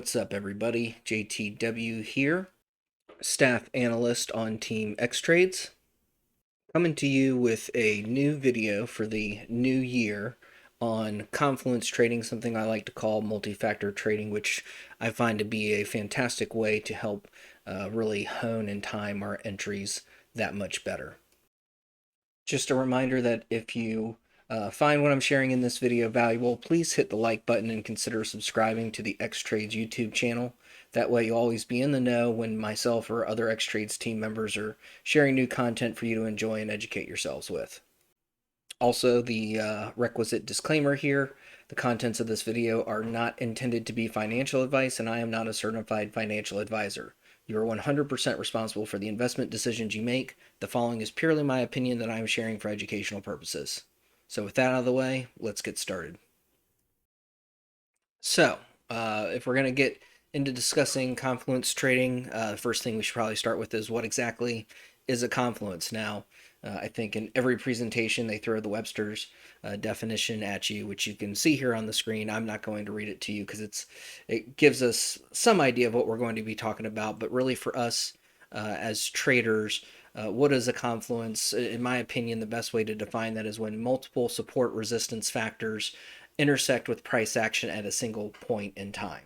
What's up, everybody? JTW here, staff analyst on Team Xtrades, coming to you with a new video for the new year on Confluence trading, something I like to call multi-factor trading, which I find to be a fantastic way to help really hone and time our entries that much better. Just a reminder that if you find what I'm sharing in this video valuable, please hit the like button and consider subscribing to the Xtrades YouTube channel. That way you'll always be in the know when myself or other Xtrades team members are sharing new content for you to enjoy and educate yourselves with. Also, the requisite disclaimer here, the contents of this video are not intended to be financial advice, and I am not a certified financial advisor. You are 100% responsible for the investment decisions you make. The following is purely my opinion that I am sharing for educational purposes. So with that out of the way, let's get started. So, if we're going to get into discussing confluence trading, the first thing we should probably start with is what exactly is a confluence. Now, I think in every presentation they throw the Webster's definition at you, which you can see here on the screen. I'm not going to read it to you because it gives us some idea of what we're going to be talking about, but really for us as traders, what is a confluence? In my opinion, the best way to define that is when multiple support resistance factors intersect with price action at a single point in time.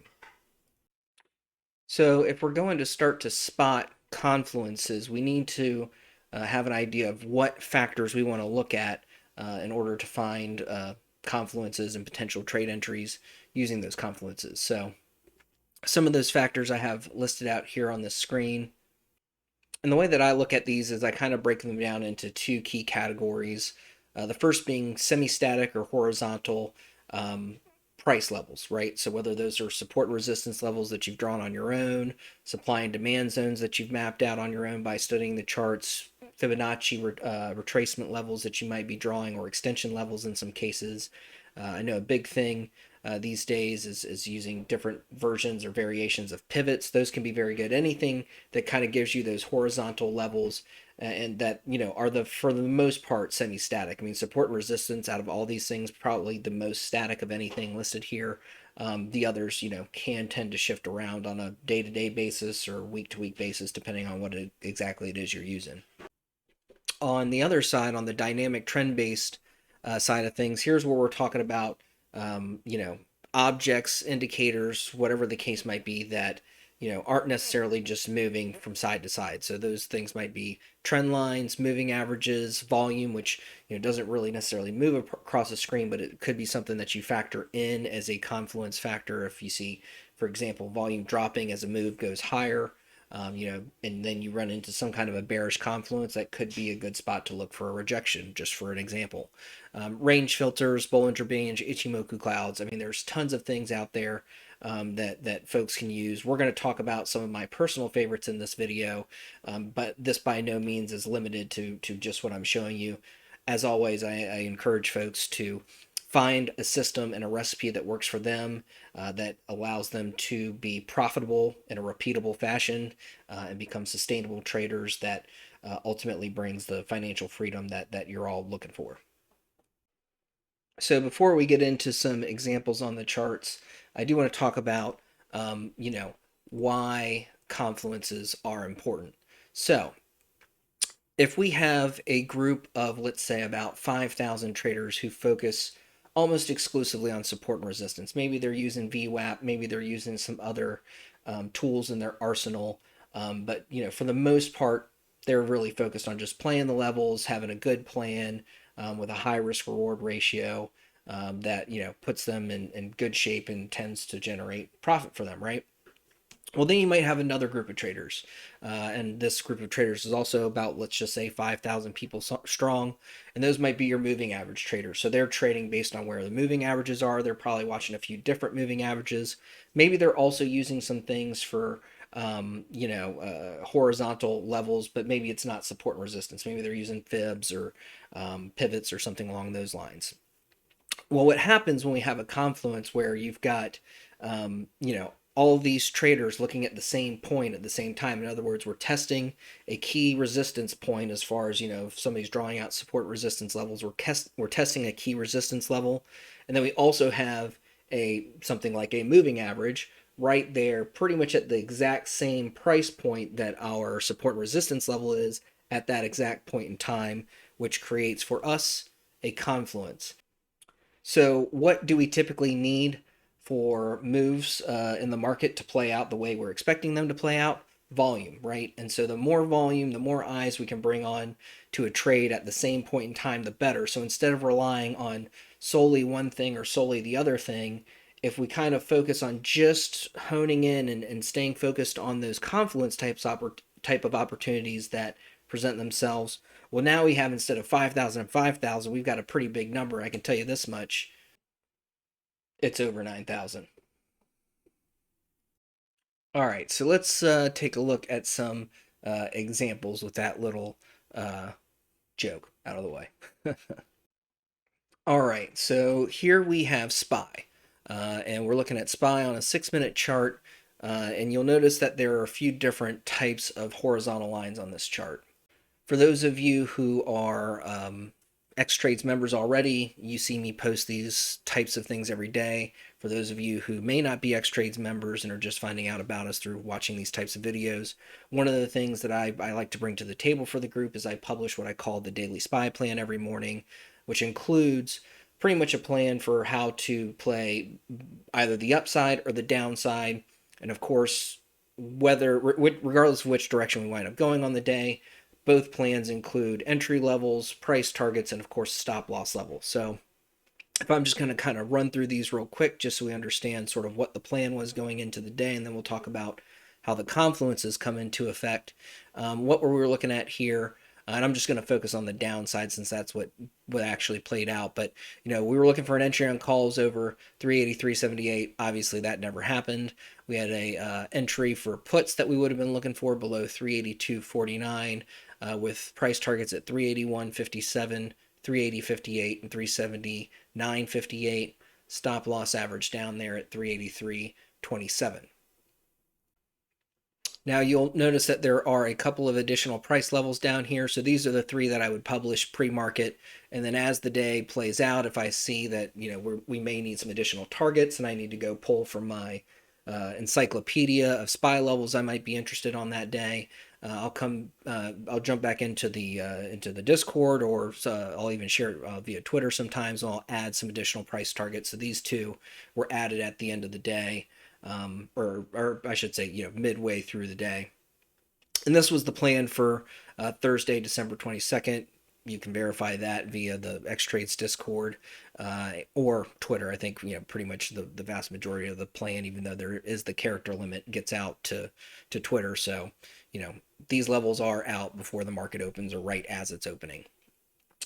So if we're going to start to spot confluences, we need to have an idea of what factors we want to look at in order to find confluences and potential trade entries using those confluences. So some of those factors I have listed out here on the screen. And the way that I look at these is I kind of break them down into two key categories. The first being semi-static or horizontal price levels, right? So whether those are support and resistance levels that you've drawn on your own, supply and demand zones that you've mapped out on your own by studying the charts, Fibonacci retracement levels that you might be drawing, or extension levels in some cases. I know a big thing these days is using different versions or variations of pivots. Those can be very good. Anything that kind of gives you those horizontal levels and that, are for the most part, semi-static. I mean, support and resistance out of all these things, probably the most static of anything listed here. The others, can tend to shift around on a day-to-day basis or week-to-week basis, depending on what exactly it is you're using. On the other side, on the dynamic trend-based side of things, here's where we're talking about, objects, indicators, whatever the case might be, that aren't necessarily just moving from side to side. So those things might be trend lines, moving averages, volume, which doesn't really necessarily move across the screen, but it could be something that you factor in as a confluence factor. If you see, for example, volume dropping as a move goes higher, and then you run into some kind of a bearish confluence, that could be a good spot to look for a rejection, just for an example. Range filters, Bollinger Bands, Ichimoku clouds. I mean, there's tons of things out there that folks can use. We're going to talk about some of my personal favorites in this video, but this by no means is limited to just what I'm showing you. As always, I encourage folks to find a system and a recipe that works for them, that allows them to be profitable in a repeatable fashion and become sustainable traders that ultimately brings the financial freedom that you're all looking for. So before we get into some examples on the charts, I do want to talk about, why confluences are important. So if we have a group of, let's say, about 5,000 traders who focus almost exclusively on support and resistance, maybe they're using VWAP, maybe they're using some other tools in their arsenal, but for the most part, they're really focused on just playing the levels, having a good plan with a high risk reward ratio that puts them in good shape and tends to generate profit for them, right? Well, then you might have another group of traders, and this group of traders is also about, let's just say, 5,000 people strong, and those might be your moving average traders. So they're trading based on where the moving averages are. They're probably watching a few different moving averages. Maybe they're also using some things for horizontal levels, but maybe it's not support and resistance. Maybe they're using fibs or pivots or something along those lines. Well, what happens when we have a confluence where you've got, all of these traders looking at the same point at the same time? In other words, we're testing a key resistance point as far as, if somebody's drawing out support resistance levels, we're testing a key resistance level. And then we also have something like a moving average right there, pretty much at the exact same price point that our support and resistance level is at that exact point in time, which creates for us a confluence. So, what do we typically need for moves in the market to play out the way we're expecting them to play out? Volume, right? And so, the more volume, the more eyes we can bring on to a trade at the same point in time, the better. So, instead of relying on solely one thing or solely the other thing, if we kind of focus on just honing in and staying focused on those confluence type of opportunities that present themselves, well, now we have, instead of 5,000 and 5,000, we've got a pretty big number. I can tell you this much: it's over 9,000. All right, so let's take a look at some examples with that little uh, joke out of the way. All right, so here we have SPY, and we're looking at SPY on a 6-minute chart, and you'll notice that there are a few different types of horizontal lines on this chart. For those of you who are Xtrades members already, you see me post these types of things every day. For those of you who may not be Xtrades members and are just finding out about us through watching these types of videos, one of the things that I like to bring to the table for the group is I publish what I call the Daily SPY plan every morning, which includes pretty much a plan for how to play either the upside or the downside. And of course, regardless of which direction we wind up going on the day, both plans include entry levels, price targets, and of course stop loss levels. So if I'm just going to kind of run through these real quick just so we understand sort of what the plan was going into the day, and then we'll talk about how the confluences come into effect. What were we looking at here? And I'm just going to focus on the downside since that's what actually played out. But we were looking for an entry on calls over 383.78. Obviously, that never happened. We had a entry for puts that we would have been looking for below 382.49, with price targets at 381.57, 380.58, and 379.58. Stop loss average down there at 383.27. Now you'll notice that there are a couple of additional price levels down here. So these are the three that I would publish pre-market. And then as the day plays out, if I see that we may need some additional targets and I need to go pull from my encyclopedia of SPY levels I might be interested on that day, I'll jump back into the Discord, or I'll even share it via Twitter sometimes, and I'll add some additional price targets. So these two were added at the end of the day. Or I should say, midway through the day. And this was the plan for Thursday, December 22nd. You can verify that via the Xtrades Discord or Twitter. I think pretty much the vast majority of the plan, even though there is the character limit, gets out to Twitter. So these levels are out before the market opens or right as it's opening.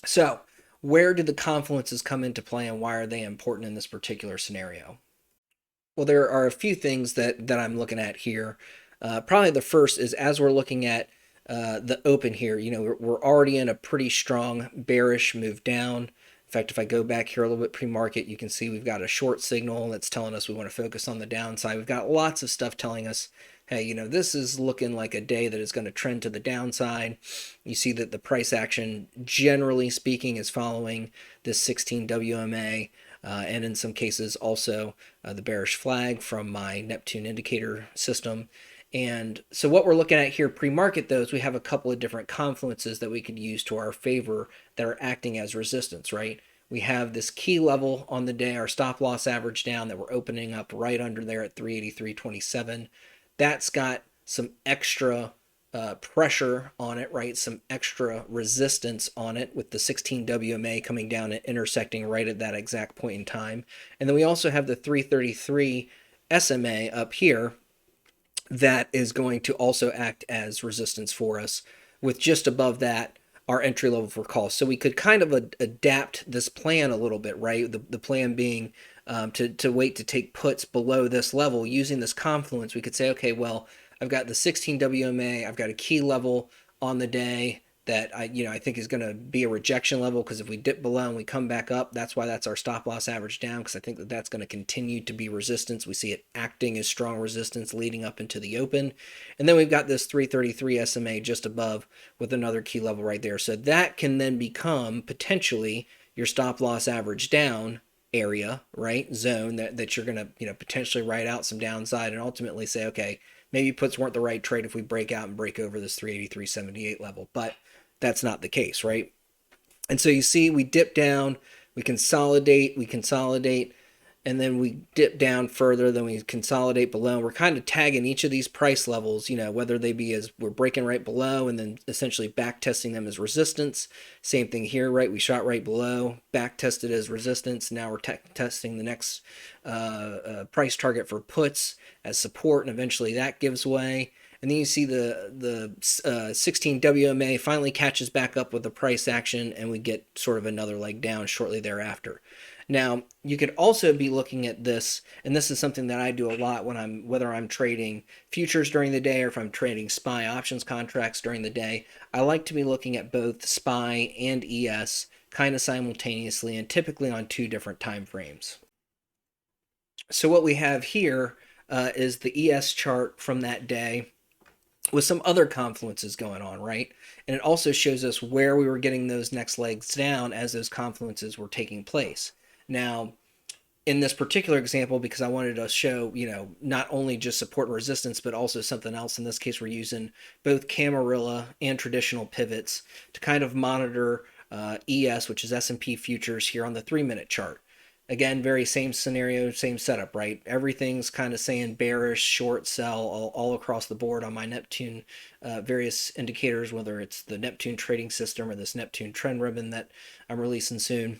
So where do the confluences come into play, and why are they important in this particular scenario? Well, there are a few things that I'm looking at here. Probably the first is, as we're looking at the open here, we're already in a pretty strong bearish move down. In fact, if I go back here a little bit pre-market, you can see we've got a short signal that's telling us we want to focus on the downside. We've got lots of stuff telling us, hey, this is looking like a day that is going to trend to the downside. You see that the price action, generally speaking, is following this 16 WMA. And in some cases also the bearish flag from my Neptune indicator system. And so what we're looking at here pre-market, though, is we have a couple of different confluences that we could use to our favor that are acting as resistance, right? We have this key level on the day, our stop loss average down, that we're opening up right under there at 383.27. That's got some extra pressure on it, right? Some extra resistance on it, with the 16 WMA coming down and intersecting right at that exact point in time. And then we also have the 333 SMA up here that is going to also act as resistance for us, with just above that our entry level for calls. So we could kind of adapt this plan a little bit, right? The plan being to wait to take puts below this level using this confluence. We could say, okay, well, I've got the 16 WMA. I've got a key level on the day that I think is going to be a rejection level, because if we dip below and we come back up, that's why that's our stop loss average down, because I think that that's going to continue to be resistance. We see it acting as strong resistance leading up into the open. And then we've got this 333 SMA just above with another key level right there. So that can then become potentially your stop loss average down area, right? Zone that you're going to, potentially write out some downside and ultimately say, okay, maybe puts weren't the right trade if we break out and break over this 383.78 level, but that's not the case, right? And so you see we dip down, we consolidate, and then we dip down further, then we consolidate below. We're kind of tagging each of these price levels, whether they be as we're breaking right below and then essentially back testing them as resistance. Same thing here, right? We shot right below, back tested as resistance. Now we're testing the next price target for puts as support, and eventually that gives way. And then you see the 16 WMA finally catches back up with the price action, and we get sort of another leg down shortly thereafter. Now, you could also be looking at this, and this is something that I do a lot whether I'm trading futures during the day or if I'm trading SPY options contracts during the day. I like to be looking at both SPY and ES kind of simultaneously and typically on two different time frames. So what we have here is the ES chart from that day with some other confluences going on, right? And it also shows us where we were getting those next legs down as those confluences were taking place. Now, in this particular example, because I wanted to show, not only just support and resistance, but also something else. In this case, we're using both Camarilla and traditional pivots to kind of monitor ES, which is S&P futures here on the 3-minute chart. Again, very same scenario, same setup, right? Everything's kind of saying bearish, short, sell all across the board on my Neptune various indicators, whether it's the Neptune trading system or this Neptune trend ribbon that I'm releasing soon.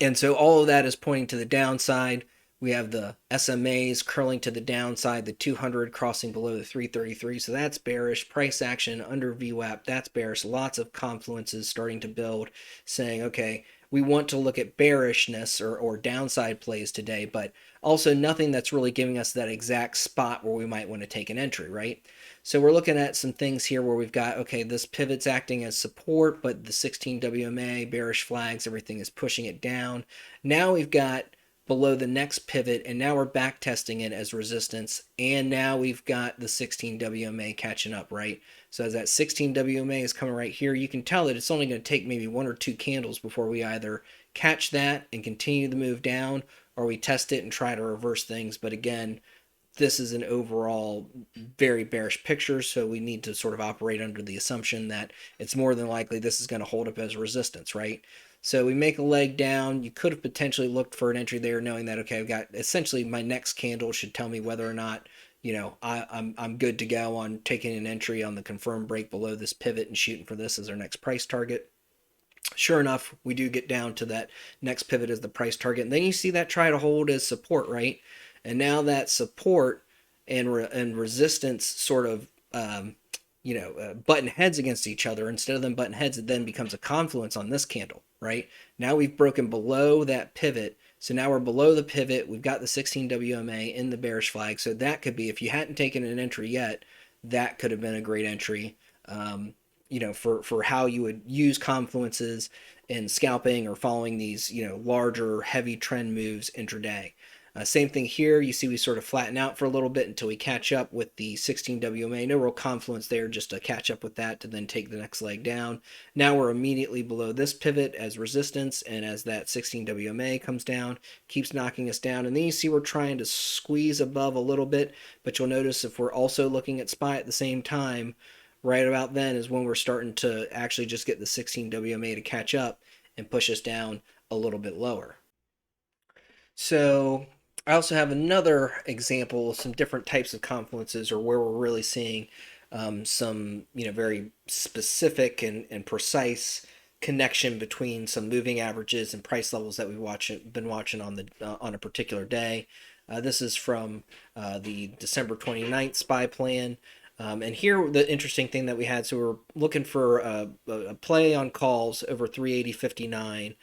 And so all of that is pointing to the downside. We have the SMAs curling to the downside, the 200 crossing below the 333. So that's bearish. Price action under VWAP, that's bearish. Lots of confluences starting to build, saying, okay, we want to look at bearishness or downside plays today, but also nothing that's really giving us that exact spot where we might want to take an entry, right? So we're looking at some things here where we've got, okay, this pivot's acting as support, but the 16 WMA, bearish flags, everything is pushing it down. Now we've got below the next pivot, and now we're back testing it as resistance, and now we've got the 16 WMA catching up, right? So as that 16 WMA is coming right here, you can tell that it's only going to take maybe 1 or 2 candles before we either catch that and continue the move down, or we test it and try to reverse things. But again, this is an overall very bearish picture, so we need to sort of operate under the assumption that it's more than likely this is going to hold up as resistance, right? So we make a leg down. You could have potentially looked for an entry there, knowing that, okay, I've got essentially my next candle should tell me whether or not, I'm good to go on taking an entry on the confirmed break below this pivot and shooting for this as our next price target. Sure enough, we do get down to that next pivot as the price target. And then you see that try to hold as support, right? And now that support and resistance sort of button heads against each other. Instead of them button heads, it then becomes a confluence on this candle, right? Now we've broken below that pivot. So now we're below the pivot. We've got the 16 WMA in the bearish flag. So that could be, if you hadn't taken an entry yet, that could have been a great entry, for how you would use confluences in scalping or following these, larger, heavy trend moves intraday. Same thing here. You see we sort of flatten out for a little bit until we catch up with the 16 WMA. No real confluence there, just to catch up with that to then take the next leg down. Now we're immediately below this pivot as resistance, and as that 16 WMA comes down, keeps knocking us down. And then you see we're trying to squeeze above a little bit, but you'll notice if we're also looking at SPY at the same time, right about then is when we're starting to actually just get the 16 WMA to catch up and push us down a little bit lower. So I also have another example of some different types of confluences, or where we're really seeing some very specific and precise connection between some moving averages and price levels that we've been watching on a particular day. This is from the December 29th SPY plan. And here, the interesting thing that we had, so we're looking for a play on calls over 380.59,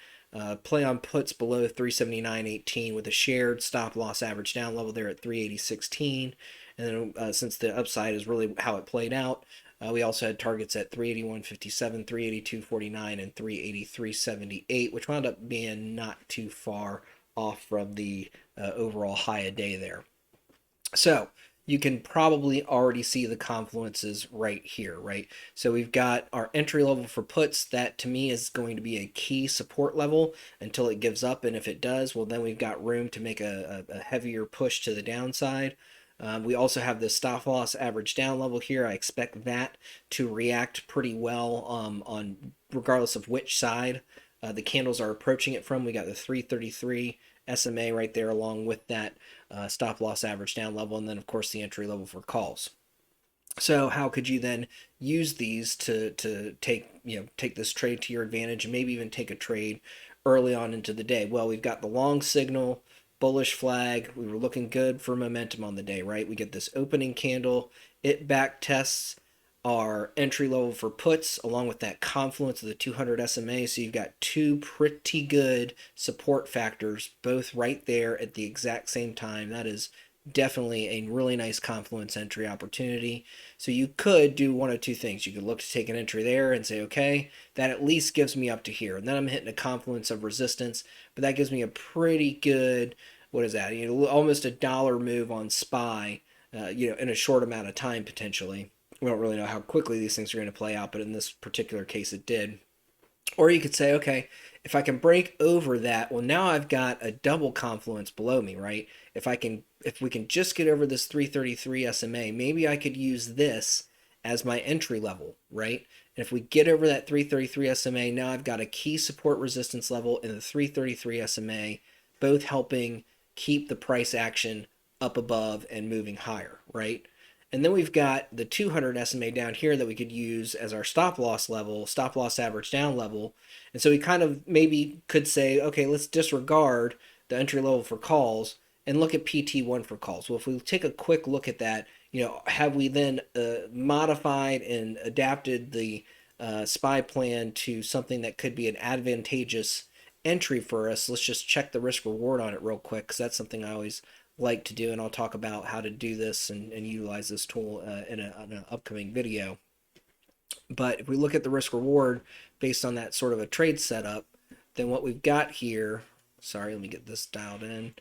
play on puts below 379.18 with a shared stop loss average down level there at 380.16. And then since the upside is really how it played out, we also had targets at 381.57, 382.49, and 383.78, which wound up being not too far off from the overall high a day there. So you can probably already see the confluences right here, right? So we've got our entry level for puts. That to me is going to be a key support level until it gives up. And if it does, well, then we've got room to make a heavier push to the downside. We also have the stop loss average down level here. I expect that to react pretty well on regardless of which side the candles are approaching it from. We got the 333 SMA right there along with that stop loss average down level, and then of course the entry level for calls. So how could you then use these to take this trade to your advantage and maybe even take a trade early on into the day? Well, we've got the long signal, bullish flag. We were looking good for momentum on the day, right? We get this opening candle, it back tests our entry level for puts along with that confluence of the 200 SMA. So you've got two pretty good support factors both right there at the exact same time. That is definitely a really nice confluence entry opportunity. So you could do one of two things. You could look to take an entry there and say, okay, that at least gives me up to here. And then I'm hitting a confluence of resistance, but that gives me a pretty good, what is that? Almost a dollar move on SPY, in a short amount of time potentially. We don't really know how quickly these things are going to play out, but in this particular case, it did. Or you could say, okay, if I can break over that, well, now I've got a double confluence below me, right? If we can just get over this 333 SMA, maybe I could use this as my entry level, right? And if we get over that 333 SMA, now I've got a key support resistance level in the 333 SMA, both helping keep the price action up above and moving higher, right? And then we've got the 200 SMA down here that we could use as our stop loss level, stop loss average down level. And so we kind of maybe could say, okay, let's disregard the entry level for calls and look at PT1 for calls. Well, if we take a quick look at that, have we then modified and adapted the SPY plan to something that could be an advantageous entry for us? Let's just check the risk reward on it real quick, because that's something I always like to do, and I'll talk about how to do this and utilize this tool in an upcoming video. But if we look at the risk reward based on that sort of a trade setup, then what we've got here, sorry, let me get this dialed in.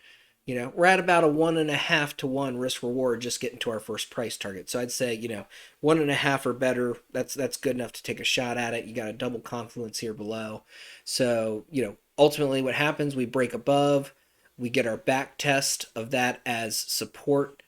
We're at about a 1.5 to 1 risk reward just getting to our first price target. So I'd say, 1.5 or better, that's good enough to take a shot at it. You got a double confluence here below. So, ultimately what happens, we break above, we get our back test of that as support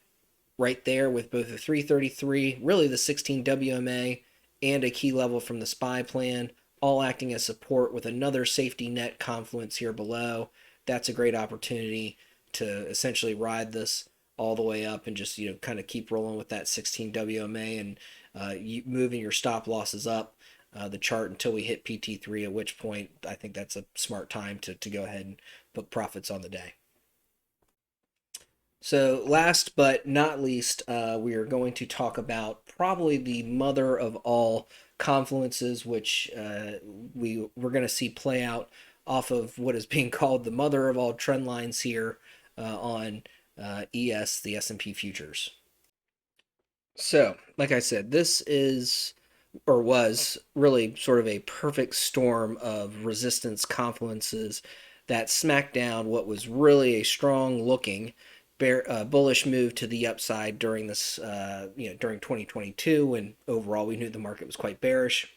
right there with both the 333, really the 16 WMA, and a key level from the SPY plan, all acting as support with another safety net confluence here below. That's a great opportunity to essentially ride this all the way up and just kind of keep rolling with that 16 WMA and moving your stop losses up the chart until we hit PT3, at which point I think that's a smart time to go ahead and book profits on the day. So last but not least, we are going to talk about probably the mother of all confluences, which we're going to see play out off of what is being called the mother of all trend lines here on ES, the S&P futures. So, like I said, this is or was really sort of a perfect storm of resistance confluences that smacked down what was really a strong looking bullish move to the upside during this during 2022, and overall we knew the market was quite bearish.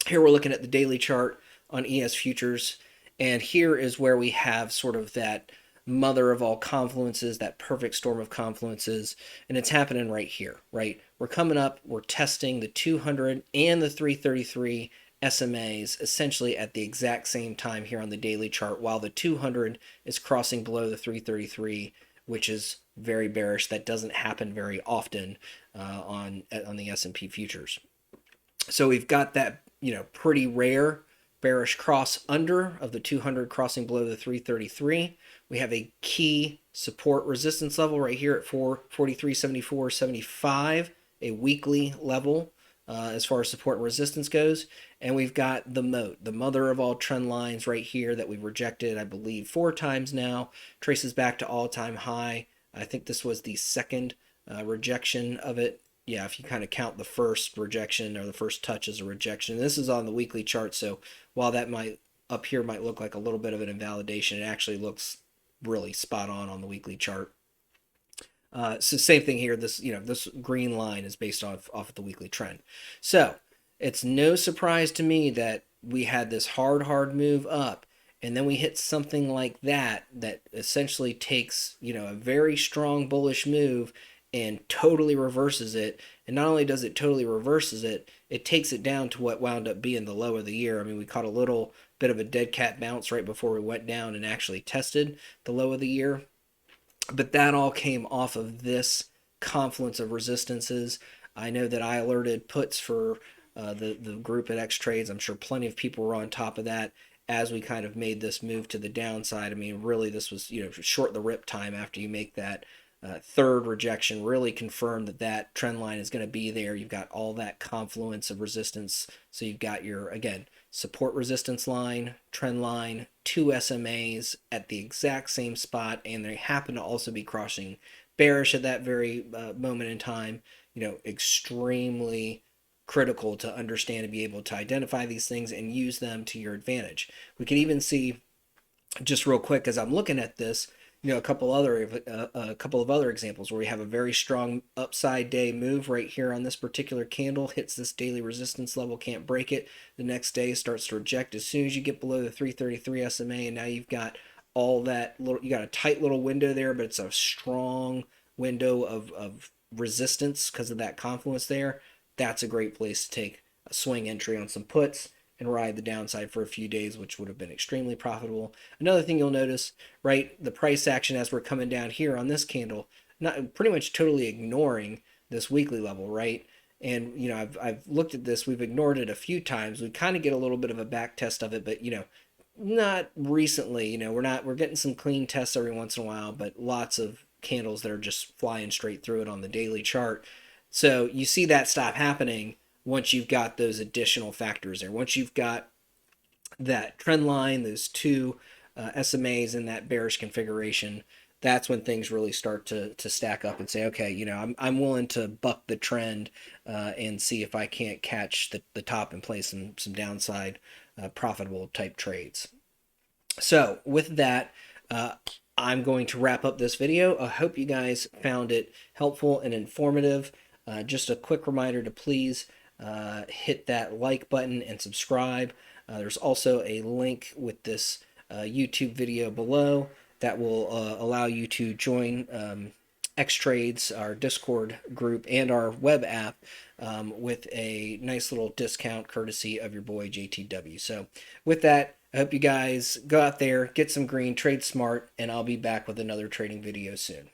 Here we're looking at the daily chart on ES futures, and here is where we have sort of that mother of all confluences, that perfect storm of confluences, and it's happening right here, right? We're coming up, we're testing the 200 and the 333 SMAs essentially at the exact same time here on the daily chart, while the 200 is crossing below the 333, which is very bearish. That doesn't happen very often on the S&P futures. So we've got that pretty rare bearish cross under of the 200 crossing below the 333. We have a key support resistance level right here at 443.74.75, a weekly level as far as support and resistance goes. And we've got the moat, the mother of all trend lines right here that we've rejected, I believe, 4 times now, traces back to all-time high. I think this was the second rejection of it. Yeah, if you kind of count the first rejection or the first touch as a rejection. This is on the weekly chart, so while that might up here might look like a little bit of an invalidation, it actually looks really spot on the weekly chart. So same thing here. This green line is based off of the weekly trend. So it's no surprise to me that we had this hard move up, and then we hit something like that essentially takes, a very strong bullish move and totally reverses it. And not only does it totally reverses it, it takes it down to what wound up being the low of the year. I mean, we caught a little bit of a dead cat bounce right before we went down and actually tested the low of the year. But that all came off of this confluence of resistances. I know that I alerted puts for the group at Xtrades. I'm sure plenty of people were on top of that as we kind of made this move to the downside. I mean, really, this was, short the rip time after you make that third rejection, really confirmed that trend line is going to be there. You've got all that confluence of resistance. So you've got your, again, support resistance line, trend line, two SMAs at the exact same spot, and they happen to also be crossing bearish at that very moment in time. Extremely critical to understand and be able to identify these things and use them to your advantage. We can even see, just real quick, as I'm looking at this, a couple of other examples where we have a very strong upside day move right here on this particular candle, hits this daily resistance level, can't break it. The next day starts to reject as soon as you get below the 333 SMA, and now you've got all that little, you got a tight little window there, but it's a strong window of resistance because of that confluence there. That's a great place to take a swing entry on some puts and ride the downside for a few days, which would have been extremely profitable. Another thing you'll notice, right, the price action as we're coming down here on this candle, not pretty much totally ignoring this weekly level, right? And I've looked at this, we've ignored it a few times. We kind of get a little bit of a back test of it, but not recently. We're getting some clean tests every once in a while, but lots of candles that are just flying straight through it on the daily chart. So you see that stop happening once you've got those additional factors there. Once you've got that trend line, those two SMAs in that bearish configuration, that's when things really start to stack up and say, okay, I'm willing to buck the trend and see if I can't catch the top and play some downside profitable type trades. So with that, I'm going to wrap up this video. I hope you guys found it helpful and informative. Just a quick reminder to please hit that like button and subscribe. There's also a link with this YouTube video below that will allow you to join Xtrades, our Discord group, and our web app with a nice little discount courtesy of your boy JTW. So with that, I hope you guys go out there, get some green, trade smart, and I'll be back with another trading video soon.